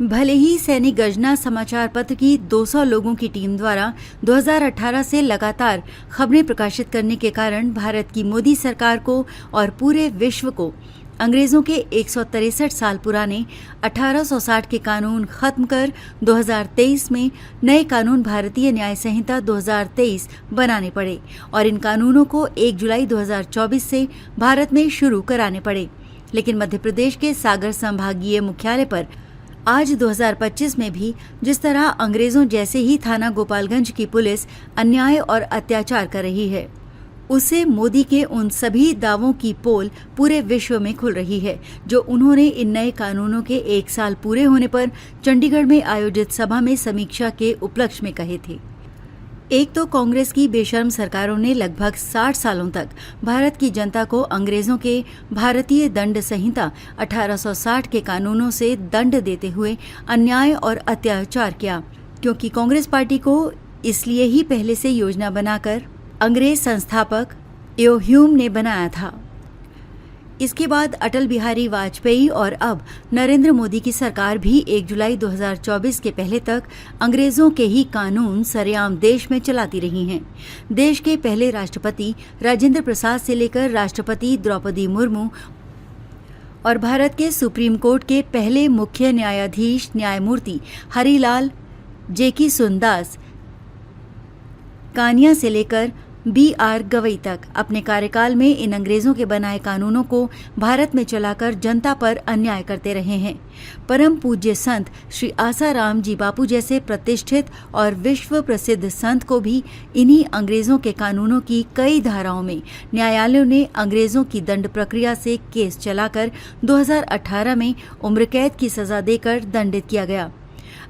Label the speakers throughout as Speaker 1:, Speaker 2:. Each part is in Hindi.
Speaker 1: भले ही सैनिक गर्जना समाचार पत्र की 200 लोगों की टीम द्वारा 2018 से लगातार खबरें प्रकाशित करने के कारण भारत की मोदी सरकार को और पूरे विश्व को अंग्रेजों के 163 साल पुराने 1860 के कानून खत्म कर 2023 में नए कानून भारतीय न्याय संहिता 2023 बनाने पड़े और इन कानूनों को 1 जुलाई 2024 से भारत में शुरू कराने पड़े। लेकिन मध्य प्रदेश के सागर संभागीय मुख्यालय पर आज 2025 में भी जिस तरह अंग्रेजों जैसे ही थाना गोपालगंज की पुलिस अन्याय और अत्याचार कर रही है, उससे मोदी के उन सभी दावों की पोल पूरे विश्व में खुल रही है जो उन्होंने इन नए कानूनों के 1 साल पूरे होने पर चंडीगढ़ में आयोजित सभा में समीक्षा के उपलक्ष्य में कहे थे। एक तो कांग्रेस की बेशर्म सरकारों ने लगभग 60 सालों तक भारत की जनता को अंग्रेजों के भारतीय दंड संहिता 1860 के कानूनों से दंड देते हुए अन्याय और अत्याचार किया, क्योंकि कांग्रेस पार्टी को इसलिए ही पहले से योजना बनाकर अंग्रेज संस्थापक ह्यूम ने बनाया था। इसके बाद अटल बिहारी वाजपेयी और अब नरेंद्र मोदी की सरकार भी 1 जुलाई 2024 के पहले तक अंग्रेजों के ही कानून सरेआम देश में चलाती रही हैं। देश के पहले राष्ट्रपति राजेंद्र प्रसाद से लेकर राष्ट्रपति द्रौपदी मुर्मू और भारत के सुप्रीम कोर्ट के पहले मुख्य न्यायाधीश न्यायमूर्ति हरिलाल जेकी सुनदास कानिया से लेकर BR गवई तक अपने कार्यकाल में इन अंग्रेजों के बनाए कानूनों को भारत में चलाकर जनता पर अन्याय करते रहे हैं। परम पूज्य संत श्री आसाराम जी बापू जैसे प्रतिष्ठित और विश्व प्रसिद्ध संत को भी इन्हीं अंग्रेजों के कानूनों की कई धाराओं में न्यायालयों ने अंग्रेजों की दंड प्रक्रिया से केस चलाकर 2018 में उम्र कैद की सजा देकर दंडित किया गया।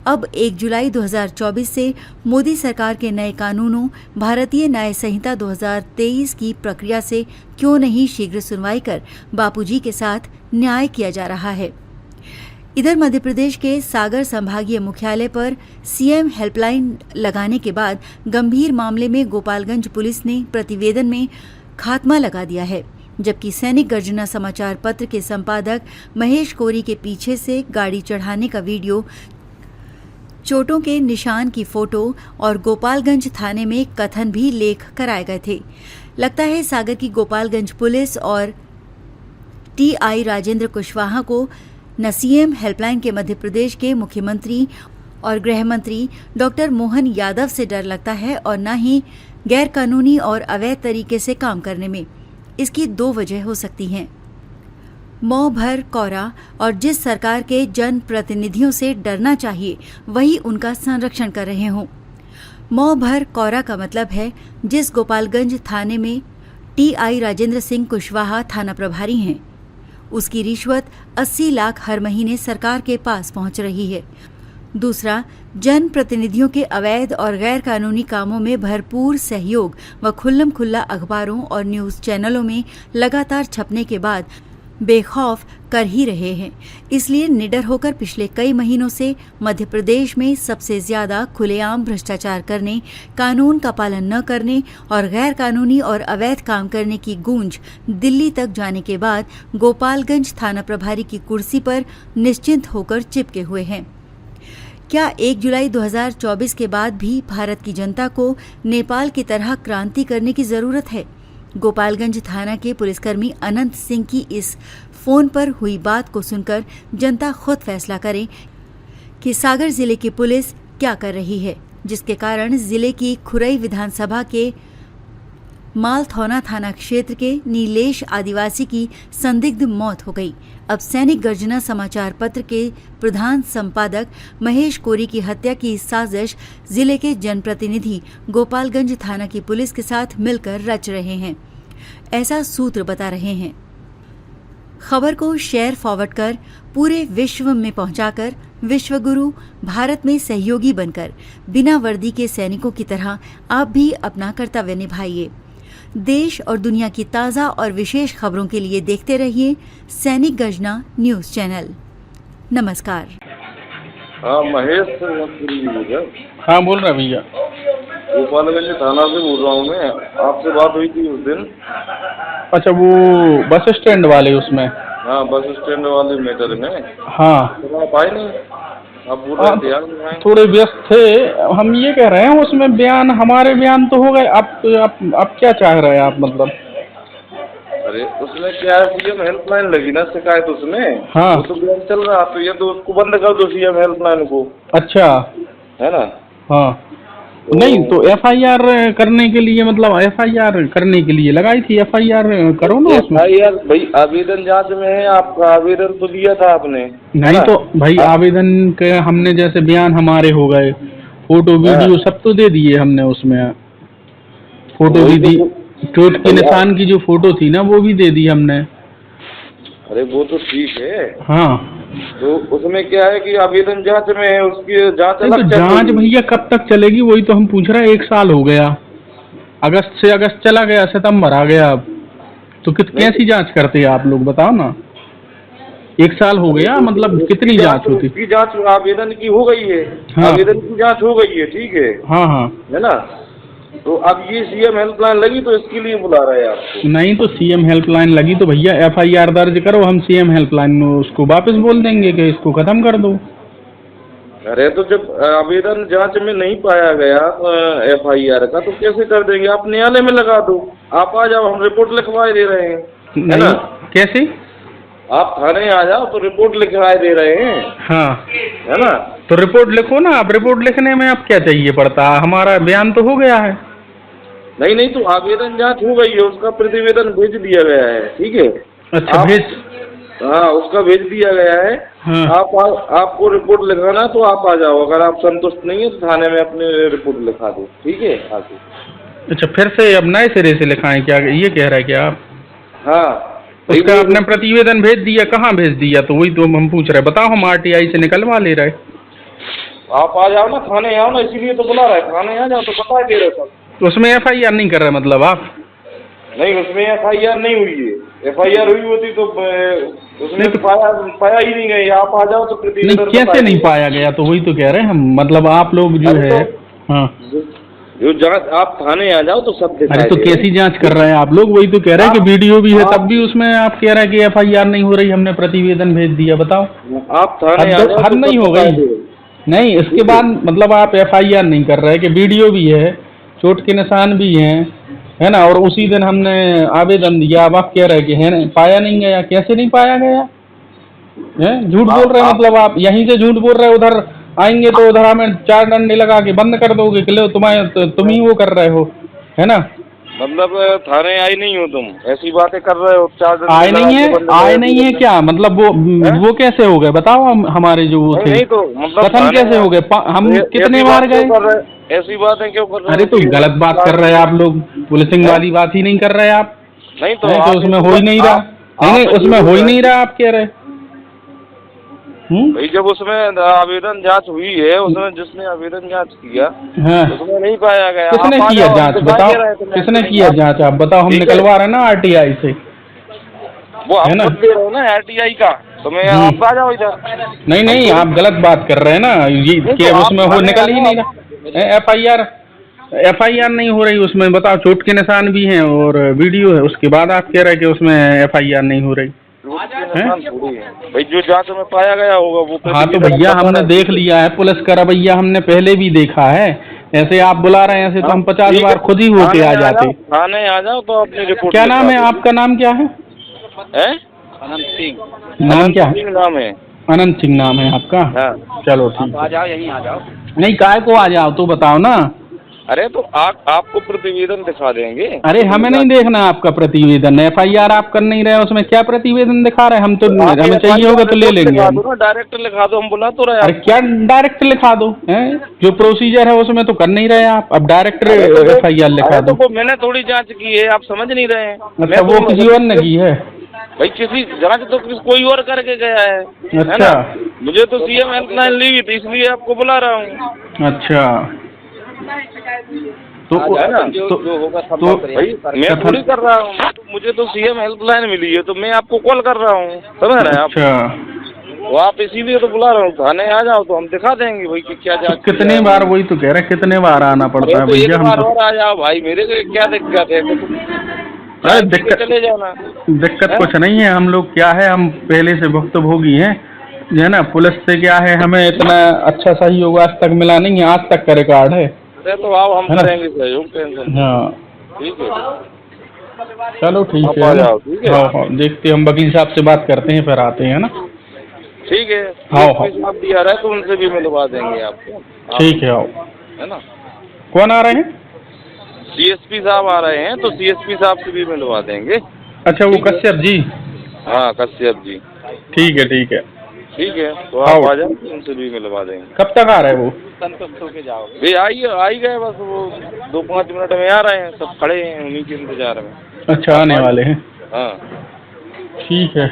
Speaker 1: अब 1 जुलाई 2024 से मोदी सरकार के नए कानूनों भारतीय न्याय संहिता 2023 की प्रक्रिया से क्यों नहीं शीघ्र सुनवाई कर बापूजी के साथ न्याय किया जा रहा है। इधर मध्य प्रदेश के सागर संभागीय मुख्यालय पर CM हेल्पलाइन लगाने के बाद गंभीर मामले में गोपालगंज पुलिस ने प्रतिवेदन में खात्मा लगा दिया है, जबकि सैनिक गर्जना समाचार पत्र के संपादक महेश कोरी के पीछे से गाड़ी चढ़ाने का वीडियो, चोटों के निशान की फोटो और गोपालगंज थाने में कथन भी लेख कराए गए थे। लगता है सागर की गोपालगंज पुलिस और TI राजेंद्र कुशवाहा को न CM हेल्पलाइन के मध्य प्रदेश के मुख्यमंत्री और गृह मंत्री डॉक्टर मोहन यादव से डर लगता है और न ही गैर कानूनी और अवैध तरीके से काम करने में। इसकी 2 वजह हो सकती हैं। मौ भर कोरा और जिस सरकार के जन प्रतिनिधियों से डरना चाहिए वही उनका संरक्षण कर रहे हों। मौ भर कोरा का मतलब है जिस गोपालगंज थाने में TI राजेंद्र सिंह कुशवाहा थाना प्रभारी हैं, उसकी रिश्वत 80 लाख हर महीने सरकार के पास पहुंच रही है। दूसरा, जन प्रतिनिधियों के अवैध और गैर कानूनी कामों में भरपूर सहयोग व खुल्लम खुल्ला अखबारों और न्यूज चैनलों में लगातार छपने के बाद बेखौफ कर ही रहे हैं। इसलिए निडर होकर पिछले कई महीनों से मध्य प्रदेश में सबसे ज्यादा खुलेआम भ्रष्टाचार करने, कानून का पालन न करने और गैर कानूनी और अवैध काम करने की गूंज दिल्ली तक जाने के बाद गोपालगंज थाना प्रभारी की कुर्सी पर निश्चिंत होकर चिपके हुए हैं। क्या 1 जुलाई 2024 के बाद भी भारत की जनता को नेपाल की तरह क्रांति करने की जरूरत है? गोपालगंज थाना के पुलिसकर्मी अनंत सिंह की इस फोन पर हुई बात को सुनकर जनता खुद फैसला करे कि सागर जिले की पुलिस क्या कर रही है, जिसके कारण जिले की खुरई विधानसभा के मालथौना थाना क्षेत्र के नीलेश आदिवासी की संदिग्ध मौत हो गई। अब सैनिक गर्जना समाचार पत्र के प्रधान संपादक महेश कोरी की हत्या की साजिश जिले के जनप्रतिनिधि गोपालगंज थाना की पुलिस के साथ मिलकर रच रहे हैं, ऐसा सूत्र बता रहे हैं। खबर को शेयर फॉरवर्ड कर पूरे विश्व में पहुंचाकर विश्वगुरु भारत में सहयोगी बनकर बिना वर्दी के सैनिकों की तरह आप भी अपना कर्तव्य निभाइए। देश और दुनिया की ताज़ा और विशेष खबरों के लिए देखते रहिए सैनिक गर्जना न्यूज चैनल। नमस्कार।
Speaker 2: हाँ, महेश
Speaker 3: हाँ बोल रहा भैया।
Speaker 2: गोपालगंज थाना से बोल रहा हूँ मैं। आपसे बात हुई थी उस दिन।
Speaker 3: अच्छा, वो बस स्टैंड वाले उसमें?
Speaker 2: हाँ, बस स्टैंड वाले मैटर में।
Speaker 3: हाँ,
Speaker 2: तो आप आए नहीं? आप बोल रहे थे यार
Speaker 3: थोड़े व्यस्त थे। हम ये कह रहे हैं उसमें बयान, हमारे बयान तो हो गए, आप क्या चाह रहे हैं आप मतलब?
Speaker 2: अरे उसमें क्या है, सीएम हेल्पलाइन लगी ना शिकायत उसमें।
Speaker 3: हाँ।
Speaker 2: वो तो बयान चल रहा, तो ये तो उसको बंद कर दो सीएम हेल्पलाइन को।
Speaker 3: अच्छा।
Speaker 2: है ना?
Speaker 3: हाँ। नहीं तो एफआईआर करने के लिए, मतलब एफआईआर करने के लिए लगाई थी, एफआईआर करो ना उसमें।
Speaker 2: एफआईआर भाई आवेदन जांच में है, आपका आवेदन तो दिया था आपने।
Speaker 3: नहीं तो भाई आवेदन के हमने जैसे बयान हमारे हो गए, फोटो वीडियो सब तो दे दिए हमने उसमें, फोटो भी दी, चोट के निशान की जो फोटो थी ना वो भी दे दी हमने।
Speaker 2: अरे वो तो ठीक है।
Speaker 3: हाँ।
Speaker 2: तो उसमें क्या है कि आवेदन जांच में है, उसकी जांच
Speaker 3: नहीं तो
Speaker 2: अलग चल
Speaker 3: जांच
Speaker 2: रही है।
Speaker 3: भैया कब तक चलेगी वही तो हम पूछ रहे हैं। 1 साल हो गया, अगस्त से अगस्त चला गया, सितंबर आ गया, अब तो कैसी जांच करते हैं आप लोग बताओ ना? 1 साल हो गया, मतलब कितनी जांच होती?
Speaker 2: उसकी जांच आवेदन की हो गई है।
Speaker 3: हाँ।
Speaker 2: आवेदन की जांच हो गई है, ठीक है।
Speaker 3: हाँ हाँ।
Speaker 2: है ना? तो अब ये सीएम हेल्पलाइन लगी तो इसके लिए बुला रहे हैं आपको।
Speaker 3: नहीं तो सीएम हेल्पलाइन लगी तो भैया एफआईआर दर्ज करो, हम सीएम हेल्पलाइन में उसको वापस बोल देंगे कि इसको खत्म कर दो।
Speaker 2: अरे तो जब आवेदन जांच में नहीं पाया गया एफआईआर का, तो कैसे कर देंगे? आप न्यायालय में लगा दो, आप आ जाओ, हम रिपोर्ट लिखवाए दे रहे हैं। है ना?
Speaker 3: कैसे?
Speaker 2: आप थाने आ जाओ तो रिपोर्ट लिखवाए दे रहे हैं।
Speaker 3: हाँ।
Speaker 2: है ना?
Speaker 3: तो रिपोर्ट लिखो ना आप। रिपोर्ट लिखने में आप क्या चाहिए पड़ता? हमारा बयान तो हो गया है।
Speaker 2: नहीं तो आवेदन जांच हो गई है, उसका प्रतिवेदन भेज दिया गया है, ठीक है।
Speaker 3: अच्छा भेज।
Speaker 2: हाँ, उसका भेज दिया गया है।
Speaker 3: हाँ।
Speaker 2: आपको रिपोर्ट लिखाना तो आप आ जाओ, अगर आप संतुष्ट नहीं है तो थाने में अपने रिपोर्ट लिखा दो, ठीक है आके।
Speaker 3: अच्छा फिर से अब नए सिरे से लिखाएं क्या, ये कह रहे हैं क्या आप?
Speaker 2: हाँ।
Speaker 3: उसका आपने प्रतिवेदन भेज दिया, कहाँ भेज दिया? तो वही तो हम पूछ रहे, बताओ, हम आरटीआई से निकलवा ले रहे।
Speaker 2: आप आ जाओ ना, थाने आओ ना, इसीलिए तो बुला रहे, थाने आ जाओ तो बता दे रहे सब।
Speaker 3: तो उसमें एफआईआर नहीं कर रहे मतलब आप?
Speaker 2: नहीं, उसमें एफआईआर नहीं हुई है। एफआईआर हुई होती तो उसमें तो पाया ही नहीं गया। आप आ जाओ तो प्रतिवेदन।
Speaker 3: नहीं कैसे नहीं पाया गया? तो वही तो कह रहे हैं हम, मतलब आप लोग जो है। हाँ।
Speaker 2: जो जांच, आप थाने आ जाओ तो सब दिखाई
Speaker 3: अरे तो कैसी जांच कर रहे हैं आप लोग? वही तो कह रहे हैं कि वीडियो भी है, तब भी उसमें आप कह रहे हैं कि एफआईआर नहीं हो रही, हमने प्रतिवेदन भेज दिया। बताओ,
Speaker 2: आप थाने आ जाओ।
Speaker 3: हद नहीं हो गई? नहीं, इसके बाद मतलब आप एफआईआर नहीं कर रहे कि वीडियो भी है, चोट के निशान भी हैं, है ना? और उसी दिन हमने आवेदन दिया, अब आप कह रहे कि है पाया नहीं गया। कैसे नहीं पाया गया? झूठ बोल रहे हैं मतलब आप। यहीं से झूठ बोल रहे हैं, उधर आएंगे तो उधर हमें 4 डंडे लगा के बंद कर दोगे कि लो तुम ही वो कर रहे हो, है ना?
Speaker 2: मतलब थाने आए नहीं हो तुम, ऐसी बातें कर रहे हो। 4 डंडे
Speaker 3: आए नहीं है? आए नहीं है क्या मतलब? वो कैसे हो गए बताओ? हमारे जो वो थे,
Speaker 2: नहीं तो मतलब
Speaker 3: कथन कैसे हो गए? हम कितने बार गए?
Speaker 2: ऐसी बातें क्यों कर रहे हो?
Speaker 3: अरे तो गलत बात कर रहे हैं आप लोग, पुलिसिंग वाली बात ही नहीं कर रहे आप।
Speaker 2: नहीं तो
Speaker 3: उसमें हो ही नहीं रहा। नहीं उसमें हो ही नहीं रहा, आप कह रहे।
Speaker 2: भाई जब उसमें आवेदन जांच हुई है, उसमें जिसने आवेदन जांच किया,
Speaker 3: हाँ,
Speaker 2: उसमें नहीं पाया गया।
Speaker 3: किसने किया जांच बताओ? किसने किया जांच आप बताओ? हम निकलवा रहे हैं ना आरटीआई से।
Speaker 2: वो आप खुद दे रहे हो ना आरटीआई का, तो मैं आप आ जाओ इधर।
Speaker 3: नहीं आप गलत बात कर रहे हैं ना, ये कि उसमें हो निकल ही नहीं रहा। एफआईआर नहीं हो रही उसमें, बताओ। चोट के निशान भी हैं और वीडियो है, उसके बाद आप कह रहे हैं कि उसमें एफआईआर नहीं हो रही।
Speaker 2: भाई जो जांच में पाया गया होगा वो।
Speaker 3: हाँ तो भैया हमने देख लिया है, पुलिस का रवैया हमने पहले भी देखा है। ऐसे आप बुला रहे हैं, ऐसे तो हम 50 बार खुद ही होके आ जाते।
Speaker 2: थाने आ जाओ तो अपनी रिपोर्ट।
Speaker 3: क्या नाम है आपका? नाम क्या है?
Speaker 2: अनंत सिंह।
Speaker 3: नाम क्या है?
Speaker 2: नाम है
Speaker 3: अनंत सिंह नाम है आपका? चलो ठीक,
Speaker 2: आ जाओ, यहीं आ जाओ।
Speaker 3: नहीं काय को आ जाओ तो बताओ ना।
Speaker 2: अरे तो आपको प्रतिवेदन दिखा देंगे।
Speaker 3: अरे हमें नहीं देखना आपका प्रतिवेदन, एफआईआर आप कर नहीं रहे, उसमें क्या प्रतिवेदन दिखा रहे हैं? हम तो हमें चाहिए होगा तो ले लेंगे।
Speaker 2: डायरेक्ट लिखा दो, हम बुला तो रहे।
Speaker 3: अरे क्या डायरेक्ट लिखा दो? जो प्रोसीजर है उसमें तो कर नहीं रहे आप, अब डायरेक्ट एफआईआर लिखा दो।
Speaker 2: तो मैंने थोड़ी जांच की है, आप समझ नहीं रहे हैं।
Speaker 3: अच्छा वो किसी और ने की है?
Speaker 2: भाई किसी जांच तो कोई और करके गया है।
Speaker 3: अच्छा।
Speaker 2: मुझे तो सीएम हेल्पलाइन ली हुई थी, इसलिए आपको बुला रहा हूँ।
Speaker 3: अच्छा तो
Speaker 2: जो होगा सब भाई मैं थोड़ी कर रहा हूँ, मुझे तो सीएम हेल्पलाइन मिली है तो मैं आपको कॉल कर रहा हूँ, समझ रहे हैं आप?
Speaker 3: अच्छा
Speaker 2: तो आप इसीलिए तो बुला रहा हूँ। थाने आ जाओ तो हम दिखा देंगे भाई कि क्या जांच।
Speaker 3: कितने बार, वही तो कह रहे कितने बार आना पड़ता है भैया?
Speaker 2: हम और आ जाओ भाई, मेरे को क्या दिक्कत है?
Speaker 3: अरे दिक्कत
Speaker 2: चले जाना,
Speaker 3: दिक्कत कुछ नहीं है। हम लोग क्या है, हम पहले से भुक्तभोगी हैं, जो है ना, पुलिस से क्या है, हमें इतना अच्छा सहयोग आज तक मिला नहीं है, आज तक का रिकॉर्ड है।
Speaker 2: अरे तो आओ, हम
Speaker 3: है ना?
Speaker 2: करेंगे सहयोग, टेंशन नहीं।
Speaker 3: हाँ
Speaker 2: ठीक है,
Speaker 3: चलो ठीक
Speaker 2: आप
Speaker 3: है
Speaker 2: आ
Speaker 3: ना?
Speaker 2: जाओ, ठीक है।
Speaker 3: हाँ हाँ, देखते हैं, हम वकील साहब से बात करते हैं, फिर आते हैं ना।
Speaker 2: ठीक है,
Speaker 3: हाँ, हाँ।
Speaker 2: DSP साहब भी आ रहा है तो उनसे भी मिलवा देंगे आपको।
Speaker 3: ठीक है, आओ।
Speaker 2: है ना?
Speaker 3: कौन आ रहे हैं?
Speaker 2: DSP साहब आ रहे हैं तो CSP साहब से भी मिलवा देंगे।
Speaker 3: अच्छा, वो कश्यप जी।
Speaker 2: हाँ, कश्यप जी।
Speaker 3: ठीक है, ठीक है।
Speaker 2: ठीक है, तो
Speaker 3: आओ।
Speaker 2: आप आ जाओ, उनसे भी मिलवा देंगे।
Speaker 3: कब तक आ रहे हैं वो?
Speaker 2: संतोष होके जाओगे? वे आ ही गए, बस वो 2-5 मिनट में आ रहे हैं, सब खड़े हैं उन्हीं के इंतजार में।
Speaker 3: अच्छा, आने वाले हैं।
Speaker 2: हाँ,
Speaker 3: ठीक है,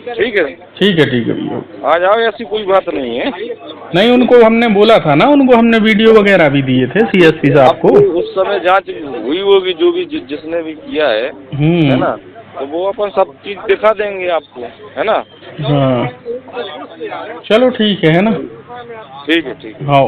Speaker 2: ठीक है,
Speaker 3: ठीक है, ठीक है भैया।
Speaker 2: आ जाओ, ऐसी कोई बात नहीं है।
Speaker 3: नहीं, उनको हमने बोला था ना, उनको हमने वीडियो वगैरह भी दिए थे CSP साहब को।
Speaker 2: उस समय जांच हुई होगी, जो भी जिसने भी किया है ना, तो वो अपन सब चीज दिखा देंगे आपको, है ना?
Speaker 3: हाँ, चलो ठीक है ना?
Speaker 2: ठीक है, ठीक है।
Speaker 3: हाँ।